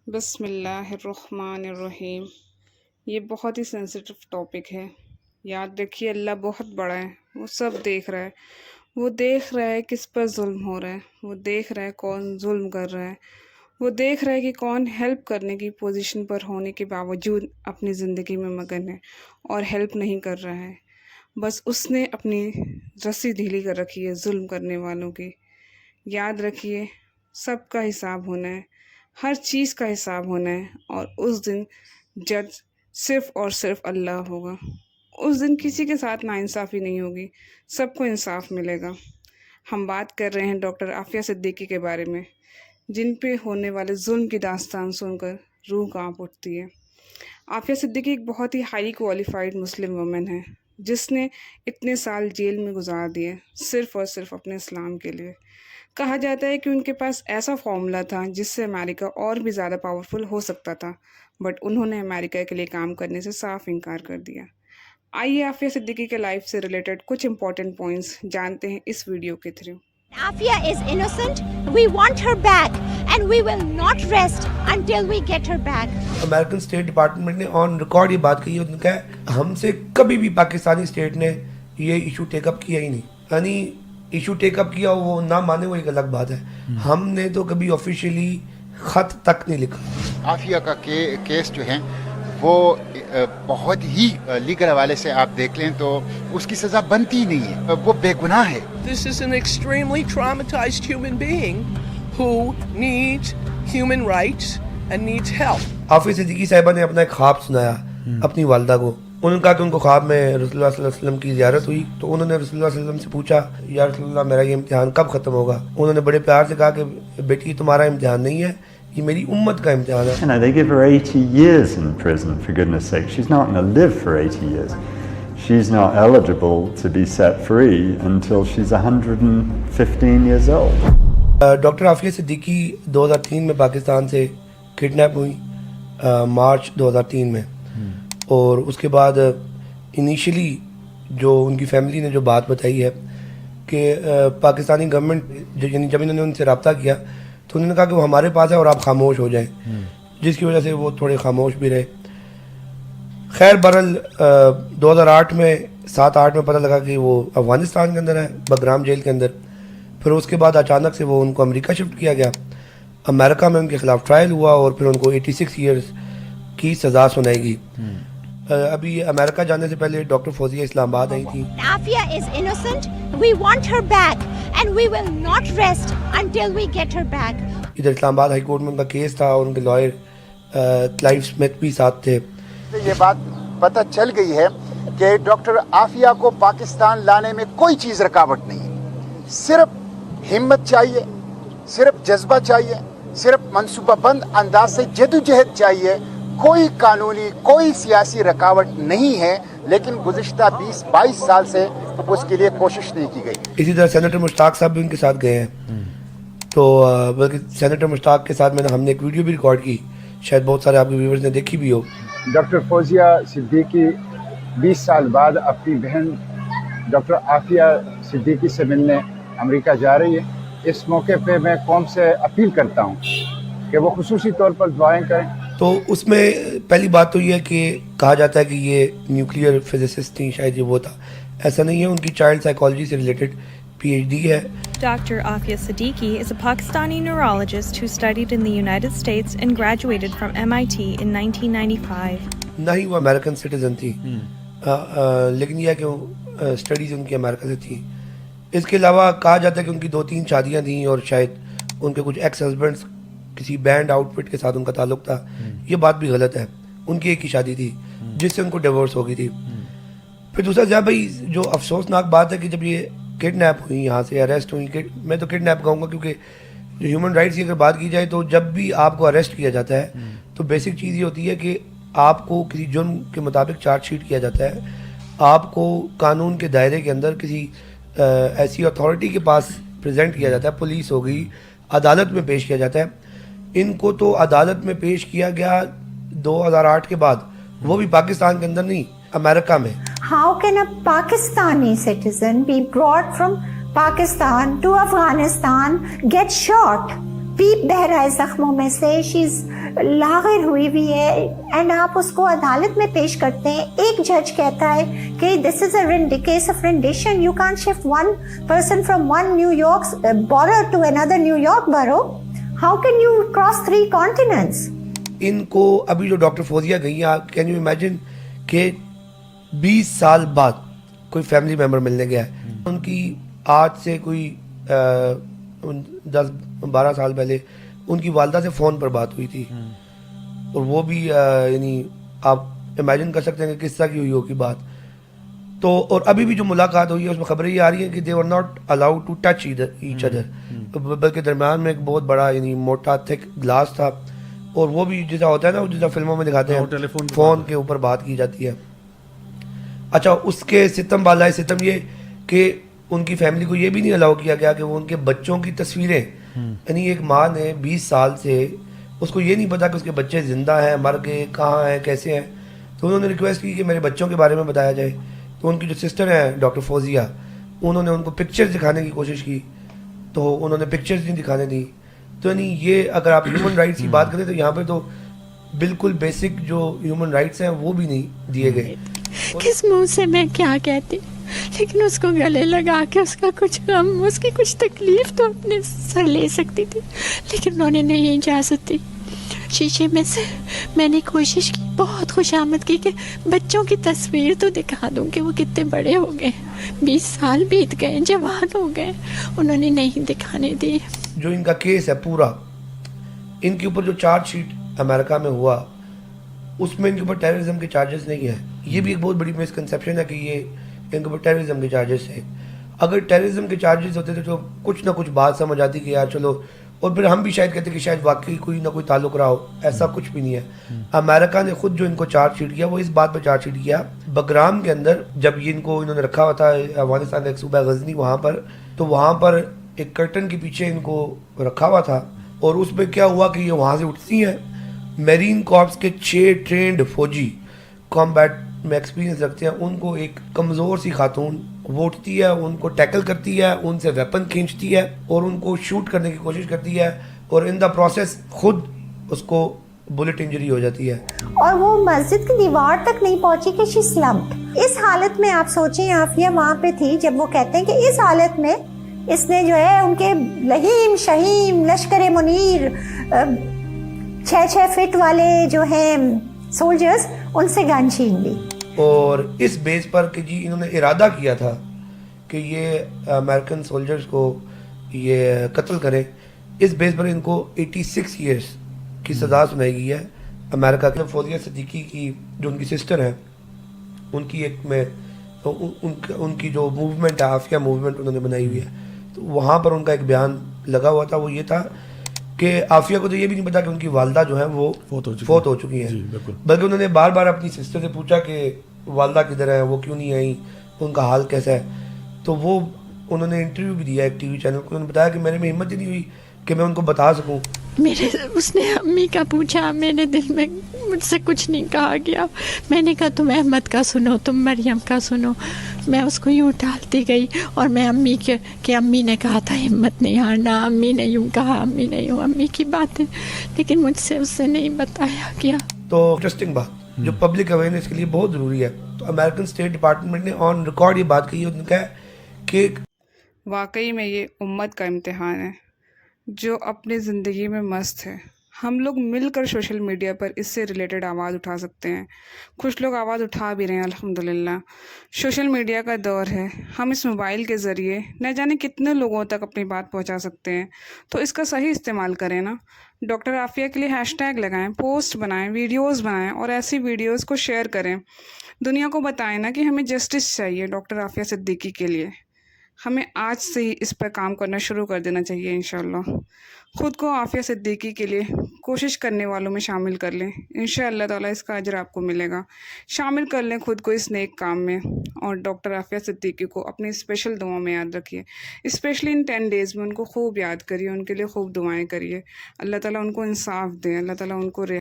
بسم اللہ الرحمن الرحیم۔ یہ بہت ہی سینسیٹیو ٹاپک ہے۔ یاد رکھیے اللہ بہت بڑا ہے، وہ سب دیکھ رہا ہے۔ وہ دیکھ رہا ہے کس پر ظلم ہو رہا ہے، وہ دیکھ رہا ہے کون ظلم کر رہا ہے، وہ دیکھ رہا ہے کہ کون ہیلپ کرنے کی پوزیشن پر ہونے کے باوجود اپنی زندگی میں مگن ہے اور ہیلپ نہیں کر رہا ہے۔ بس اس نے اپنی رسی ڈھیلی کر رکھی ہے ظلم کرنے والوں کی۔ یاد رکھیے سب کا حساب ہونا ہے، ہر چیز کا حساب ہونا ہے، اور اس دن جج صرف اور صرف اللہ ہوگا۔ اس دن کسی کے ساتھ ناانصافی نہیں ہوگی، سب کو انصاف ملے گا۔ ہم بات کر رہے ہیں ڈاکٹر عافیہ صدیقی کے بارے میں، جن پہ ہونے والے ظلم کی داستان سن کر روح کانپ اٹھتی ہے۔ عافیہ صدیقی ایک بہت ہی ہائی کوالیفائڈ مسلم وومن ہے، جس نے اتنے سال جیل میں گزار دیے صرف اور صرف اپنے اسلام کے لیے۔ کہا جاتا ہے کہ ان کے پاس ایسا فارمولا تھا جس سے امریکہ اور بھی زیادہ پاورفل ہو سکتا تھا، بٹ انہوں نے امریکہ کے لیے کام کرنے سے صاف انکار کر دیا۔ آئیے عافیہ صدیقی کے لائف سے ریلیٹڈ کچھ امپورٹنٹ پوائنٹس جانتے ہیں اس ویڈیو کے through. Afia is innocent. We want her back and we will not rest until we get her back. American state department نے آن ریکارڈ یہ بات کہی ہے، انہوں نے کہا ہم سے کبھی بھی پاکستانی اسٹیٹ نے یہ ایشو ٹیک اپ کیا ہی نہیں، یعنی ایشو ٹیک اپ کیا وہ نہ مانے وہ ایک الگ بات ہے، ہم نے تو کبھی آفیشیلی خط تک نہیں لکھا۔ عافیہ کا کیس جو ہے وہ بہت ہی لیگل حوالے سے آپ دیکھ لیں تو اس کی سزا بنتی ہی نہیں ہے، وہ بے گناہ ہے۔ This is an extremely traumatized human being who needs human rights and needs help. Aafia Siddiqui صاحبہ نے اپنا ایک خواب سنایا اپنی والدہ کو۔ انہوں نے کہا کہ ان کو خواب میں رسول اللہ صلی اللہ علیہ وسلم کی زیارت ہوئی، تو انہوں نے رسول اللہ صلی اللہ علیہ وسلم سے پوچھا یا رسول اللہ میرا یہ امتحان کب ختم ہوگا؟ انہوں نے بڑے پیار سے کہا کہ بیٹی تمہارا امتحان نہیں ہے، یہ میری امت کا امتحان ہے۔ You know, they give her 80 years in prison, for goodness sake. She's not going to live for 80 years. She's not eligible to be set free until she's 115 years old. Doctor Aafia Siddiqui 2003 میں پاکستان سے کڈنیپ ہوئی، مارچ 2003 میں، اور اس کے بعد initially جو ان کی family نے جو بات بتائی ہے کہ پاکستانی گورنمنٹ یعنی جب انہوں نے ان سے رابطہ کیا تو انہوں نے کہا کہ وہ ہمارے پاس ہے اور آپ خاموش ہو جائیں، جس کی وجہ سے وہ تھوڑے خاموش بھی رہے۔ خیر برل 2008 میں 7-8 میں پتہ لگا کہ وہ افغانستان کے اندر ہے، بگرام جیل کے اندر۔ پھر اس کے بعد اچانک سے وہ ان کو امریکہ شفٹ کیا گیا، امریکہ میں ان کے خلاف ٹرائل ہوا اور پھر ان کو 86 ایئرز کی سزا سنائی گئی۔ ابھی امریکہ جانے سے پہلے ڈاکٹر فوزیہ اسلام آباد آئی تھیں۔ Afia is innocent. We want her back and we will not rest until we get her back. ادھر اسلام آباد ہائی کورٹ میں ان کا کیس تھا اور ان کے لائر کلائیو اسمتھ بھی ساتھ تھے۔ یہ بات پتہ چل گئی ہے کہ ڈاکٹر عافیہ کو پاکستان لانے میں کوئی چیز رکاوٹ نہیں ہے، صرف ہمت چاہیے، صرف جذبہ چاہیے، صرف منصوبہ بند انداز سے جدوجہد چاہیے۔ کوئی قانونی کوئی سیاسی رکاوٹ نہیں ہے، لیکن گزشتہ 20-22 سال سے اس کے لیے کوشش نہیں کی گئی۔ اسی طرح سینیٹر مشتاق صاحب بھی ان کے ساتھ گئے ہیں، تو بلکہ سینیٹر مشتاق کے ساتھ ہم نے ایک ویڈیو بھی ریکارڈ کی، شاید بہت سارے آپ کے ویورز نے دیکھی بھی ہو۔ ڈاکٹر فوزیہ صدیقی 20 سال بعد اپنی بہن ڈاکٹر عافیہ صدیقی سے ملنے امریکہ جا رہی ہے۔ اس موقع پہ میں قوم سے اپیل کرتا ہوں کہ وہ خصوصی طور پر دعائیں کریں۔ تو اس میں پہلی بات تو یہ ہے کہ کہا جاتا ہے کہ یہ نیوکلیئر فزسسٹ تھیں، شاید یہ وہ تھا، ایسا نہیں ہے۔ ان کی چائلڈ سائیکالوجی سے ریلیٹڈ PhD ہے۔ Dr. Afia Siddiqui is a Pakistani neurologist who studied in the United States and graduated from MIT in 1995. نہ ہی وہ امریکن سٹیزن تھی، لیکن یہ ہے کہ اسٹڈیز ان کی امریکہ سے تھیں۔ اس کے علاوہ کہا جاتا ہے کہ ان کی 2-3 شادیاں تھیں اور شاید ان کے کچھ ایکس ہسبینڈس کسی بینڈ آؤٹ فٹ کے ساتھ ان کا تعلق تھا، یہ بات بھی غلط ہے۔ ان کی ایک ہی شادی تھی جس سے ان کو ڈیورس ہو گئی تھی۔ پھر دوسرا زیادہ بھائی جو افسوسناک بات ہے کہ جب یہ کڈنیپ ہوئی، یہاں سے اریسٹ ہوئی، میں تو کڈنیپ کہوں گا کیونکہ جو ہیومن رائٹس کی اگر بات کی جائے تو جب بھی آپ کو اریسٹ کیا جاتا ہے تو بیسک چیز یہ ہوتی ہے کہ آپ کو کسی جرم کے مطابق چارج شیٹ کیا جاتا ہے، آپ کو قانون کے دائرے کے اندر کسی ایسی اتھارٹی کے پاس پریزنٹ کیا جاتا ہے، پولیس ہو گئی، عدالت میں پیش کیا جاتا ہے۔ ان کو تو عدالت میں پیش کیا گیا 2008 کے بعد، وہ بھی پاکستان کے اندر نہیں، امریکہ میں۔ How can a Pakistani citizen be brought from Pakistan to Afghanistan, get shot पीप बह रहा है जख्मों में से, शीज लागिर हुई हुई है, एंड आप उसको अदालत में पेश करते हैं. एक जज कहता है कि this is a case of rendition, you can't shift one person from one New York borough to another New York borough. How can you cross 3 continents? इनको अभी जो डॉक्टर फौजिया गई हैं, कैन यू इमेजिन कि 20 साल बाद कोई फैमिली मेम्बर मिलने गया है. उनकी आज से कोई 10-12 साल पहले उनकी वालदा से फ़ोन पर बात हुई थी, और वो भी यानी आप इमेजिन कर सकते हैं कि किस तरह की हुई होगी बात. तो और अभी भी जो मुलाकात हुई है उसमें खबरें ये आ रही हैं कि they were not allowed to touch each other, बल्कि दरमियान में एक बहुत बड़ा यानी मोटा थिक ग्लास था, और वो भी जैसा होता है ना, जैसा फिल्मों में दिखाते हैं फ़ोन के ऊपर बात की जाती है. अच्छा, उसके सितम वाला है सितम ये कि उनकी फैमिली को ये भी नहीं अलाउ किया गया कि वो उनके बच्चों की तस्वीरें, यानी एक माँ ने 20 साल से उसको ये नहीं पता कि उसके बच्चे ज़िंदा हैं, मर गए, कहाँ हैं, कैसे हैं. तो उन्होंने रिक्वेस्ट की कि मेरे बच्चों के बारे में बताया जाए. तो उनकी जो सिस्टर हैं डॉक्टर फौजिया, उन्होंने उनको पिक्चर्स दिखाने की कोशिश की, तो उन्होंने पिक्चर्स नहीं दिखाने दी. तो यानी ये अगर आप ह्यूमन राइट्स की बात करें तो यहाँ पे तो बिल्कुल बेसिक जो ह्यूमन राइट्स हैं वो भी नहीं दिए गए. किस मुंह से मैं क्या कहती, लेकिन उसको गले लगा के उसका कुछ गम, उसकी कुछ तकलीफ तो अपने सर ले सकती थी, लेकिन उन्होंने नहीं इजाज़त दी. शीशे में से मैंने कोशिश की, बहुत खुशामद की कि बच्चों की तस्वीर तो दिखा दूं कि वो कितने बड़े हो गए, 20 साल बीत गए, जवान हो गए. उन्होंने नहीं दिखाने दी. जो इनका केस है पूरा, इनके ऊपर जो चार्जशीट अमेरिका में हुआ उसमें इनके ऊपर टेररिज्म के चार्जेस नहीं है. ये भी एक बहुत बड़ी मिसकंसेप्शन है कि ये इनके ऊपर टेररिज्म के चार्जेस है. अगर टेररिज्म के चार्जेस होते थे तो कुछ ना कुछ बात समझ आती कि यार चलो, और फिर हम भी शायद कहते कि शायद वाकई कोई ना कोई ताल्लुक रहा हो. ऐसा कुछ भी नहीं है. अमेरिका ने खुद जो इनको चार्जशीट किया वो इस बात पर चार्जशीट किया, बगराम के अंदर जब ये इनको इन्होंने रखा हुआ था अफगानिस्तान का एक सूबा गजनी, वहाँ पर, तो वहाँ पर एक कर्टन के पीछे इनको रखा हुआ था. और उसमें क्या हुआ कि ये वहाँ से उठती हैं, मेरीन कॉर्प्स के 6 ट्रेंड फौजी कॉम्बैट में एक्सपीरियंस रखते हैं, उनको एक कमज़ोर सी खातून वो उठती है, उनको टैकल करती है, उनसे वेपन खींचती है और उनको शूट करने की कोशिश करती है, और इन द प्रोसेस खुद उसको बुलेट इंजरी हो जाती है. और वो मस्जिद की दीवार तक नहीं पहुंची कि शी स्लम्प्ड. इस हालत में आप सोचें, आफिया वहाँ पे थी जब वो कहते हैं कि इस हालत में इसने जो है उनके लहीम शहीम लश्कर मुनीर 6-6 फीट वाले जो हैं सोल्जर्स, उनसे गन छीन ली. और इस बेस पर कि जी इन्होंने इरादा किया था कि ये अमेरिकन सोल्जर्स को ये कत्ल करें, इस बेस पर इनको 86 ईयर्स की सज़ा सुनाई गई है. अमेरिका के फौजिया सिद्दीकी की जो उनकी सिस्टर हैं, उनकी एक में तो उनकी जो मूवमेंट है, आफिया मूवमेंट उन्होंने बनाई हुई है, तो वहाँ पर उनका एक बयान लगा हुआ था. वो ये था कि आफिया को तो ये भी नहीं पता कि उनकी वालदा जो है वो फोत हो चुकी हैं, बल्कि उन्होंने बार बार अपनी सिस्टर से पूछा कि वालदा किधर है, वो क्यों नहीं आई, उनका हाल कैसा है. तो वो उन्होंने इंटरव्यू भी दिया एक टीवी चैनल को. उन्होंने बताया कि मेरे में हिम्मत ही नहीं हुई कि मैं उनको बता सकूं. उसने अम्मी का पूछा, मेरे दिल में मुझसे कुछ नहीं कहा गया. मैंने कहा तुम अहमद का सुनो, तुम मरियम का सुनो. मैं उसको यूँ टालती गई, और मैं अम्मी के अम्मी ने कहा था हिम्मत नहीं हारना, अम्मी ने यूँ कहा, अम्मी ने यूँ, अम्मी की बातें, लेकिन मुझसे उससे नहीं बताया गया. तो इंटरेस्टिंग बात जो पब्लिक अवेयरनेस के लिए बहुत ज़रूरी है, तो अमेरिकन स्टेट डिपार्टमेंट ने ऑन रिकॉर्ड ये बात कही. उन्होंने कहा कि वाकई में ये उम्मत का इम्तिहान है जो अपनी ज़िंदगी में मस्त है. हम लोग मिलकर सोशल मीडिया पर इससे रिलेटेड आवाज़ उठा सकते हैं. कुछ लोग आवाज़ उठा भी रहे हैं अल्हम्दुलिल्लाह. सोशल मीडिया का दौर है, हम इस मोबाइल के ज़रिए न जाने कितने लोगों तक अपनी बात पहुंचा सकते हैं. तो इसका सही इस्तेमाल करें ना. डॉक्टर आफिया के लिए हैशटैग लगाएं, पोस्ट बनाएं, वीडियोस बनाएं और ऐसी वीडियोस को शेयर करें. दुनिया को बताएं ना कि हमें जस्टिस चाहिए डॉक्टर आफिया सिद्दीकी के लिए. हमें आज से ही इस पर काम करना शुरू कर देना चाहिए इंशाअल्लाह. ख़ुद को आफिया सिद्दीकी के लिए कोशिश करने वालों में शामिल कर लें. इंशाअल्लाह ताला इसका अजर आपको मिलेगा. शामिल कर लें खुद को इस नेक काम में, और डॉक्टर आफिया सिद्दीकी को अपनी स्पेशल दुआओं में याद रखिए. स्पेशली इन 10 डेज़ में उनको खूब याद करिए, उनके लिए खूब दुआएं करिए. अल्लाह ताला उनको इंसाफ दें, अल्लाह ताला उनको